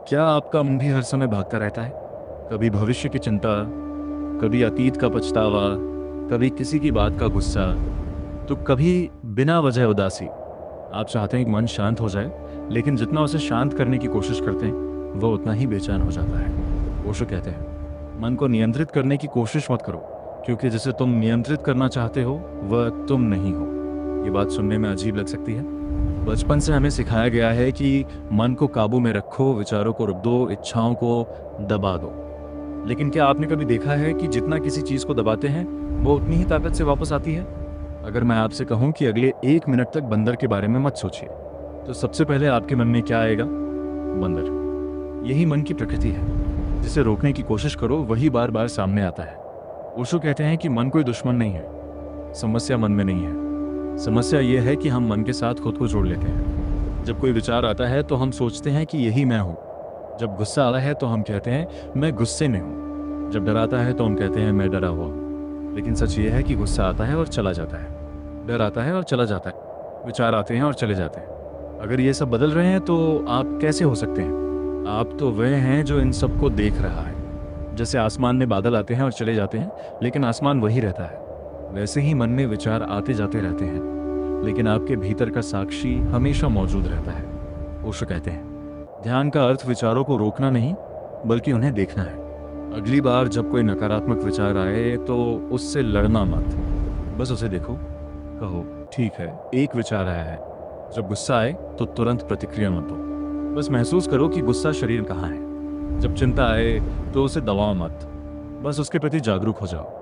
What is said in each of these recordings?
क्या आपका मन भी हर समय भागता रहता है? कभी भविष्य की चिंता, कभी अतीत का पछतावा, कभी किसी की बात का गुस्सा, तो कभी बिना वजह उदासी। आप चाहते हैं कि मन शांत हो जाए, लेकिन जितना उसे शांत करने की कोशिश करते हैं वो उतना ही बेचैन हो जाता है। ओशो कहते हैं, मन को नियंत्रित करने की कोशिश मत करो, क्योंकि जिसे तुम नियंत्रित करना चाहते हो वह तुम नहीं हो। ये बात सुनने में अजीब लग सकती है। बचपन से हमें सिखाया गया है कि मन को काबू में रखो, विचारों को रोक दो, इच्छाओं को दबा दो। लेकिन क्या आपने कभी देखा है कि जितना किसी चीज को दबाते हैं वो उतनी ही ताकत से वापस आती है? अगर मैं आपसे कहूं कि अगले 1 मिनट तक बंदर के बारे में मत सोचिए, तो सबसे पहले आपके मन में क्या आएगा? बंदर। यही मन की प्रकृति है। जिसे रोकने की कोशिश करो वही बार बार सामने आता है। ओशो कहते हैं कि मन कोई दुश्मन नहीं है। समस्या मन में नहीं है। समस्या यह है कि हम मन के साथ खुद को जोड़ लेते हैं। जब कोई विचार आता है तो हम सोचते हैं कि यही मैं हूँ। जब गुस्सा आता है तो हम कहते हैं मैं गुस्से में हूँ। जब डर आता है तो हम कहते हैं मैं डरा हुआ हूँ। लेकिन सच ये है कि गुस्सा आता है और चला जाता है, डर आता है और चला जाता है, विचार आते हैं और चले जाते हैं। अगर ये सब बदल रहे हैं तो आप कैसे हो सकते हैं? आप तो वह हैं जो इन सबको देख रहा है। जैसे आसमान में बादल आते हैं और चले जाते हैं, लेकिन आसमान वही रहता है, वैसे ही मन में विचार आते जाते रहते हैं, लेकिन आपके भीतर का साक्षी हमेशा मौजूद रहता है। ओशो कहते हैं, ध्यान का अर्थ विचारों को रोकना नहीं, बल्कि उन्हें देखना है। अगली बार जब कोई नकारात्मक विचार आए तो उससे लड़ना मत, बस उसे देखो। कहो ठीक है, एक विचार आया है। जब गुस्सा आए तो तुरंत प्रतिक्रिया मत दो, बस महसूस करो कि गुस्सा शरीर कहाँ है। जब चिंता आए तो उसे दबाओ मत, बस उसके प्रति जागरूक हो जाओ।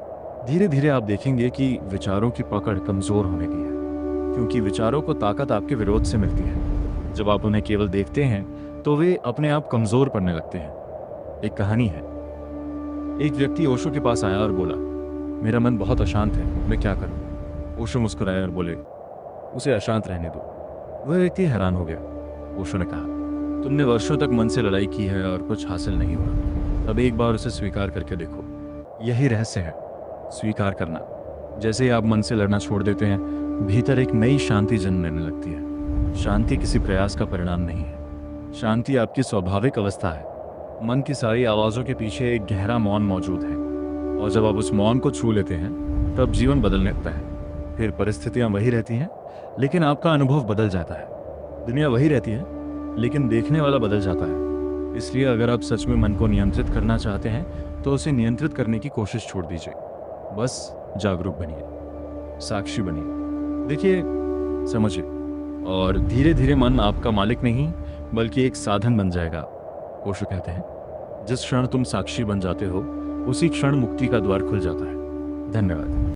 धीरे धीरे आप देखेंगे कि विचारों की पकड़ कमजोर होने की है, क्योंकि विचारों को ताकत आपके विरोध से मिलती है। जब आप उन्हें केवल देखते हैं तो वे अपने आप कमजोर पड़ने लगते हैं। एक कहानी है। एक व्यक्ति ओशो के पास आया और बोला, मेरा मन बहुत अशांत है, मैं क्या करूं? ओशो मुस्कुराए और बोले, उसे अशांत रहने दो। वह व्यक्ति हैरान हो गया। ओशो ने कहा, तुमने वर्षों तक मन से लड़ाई की है और कुछ हासिल नहीं हुआ। अब एक बार उसे स्वीकार करके देखो। यही रहस्य है, स्वीकार करना। जैसे ही आप मन से लड़ना छोड़ देते हैं, भीतर एक नई शांति जन्म लेने लगती है। शांति किसी प्रयास का परिणाम नहीं है। शांति आपकी स्वाभाविक अवस्था है। मन की सारी आवाज़ों के पीछे एक गहरा मौन मौजूद है, और जब आप उस मौन को छू लेते हैं तब जीवन बदलने लगता है। फिर परिस्थितियां वही रहती हैं, लेकिन आपका अनुभव बदल जाता है। दुनिया वही रहती है, लेकिन देखने वाला बदल जाता है। इसलिए अगर आप सच में मन को नियंत्रित करना चाहते हैं तो उसे नियंत्रित करने की कोशिश छोड़ दीजिए। बस जागरूक बनिए, साक्षी बनिए, देखिए, समझिए, और धीरे धीरे मन आपका मालिक नहीं बल्कि एक साधन बन जाएगा। ओशो कहते हैं, जिस क्षण तुम साक्षी बन जाते हो उसी क्षण मुक्ति का द्वार खुल जाता है। धन्यवाद।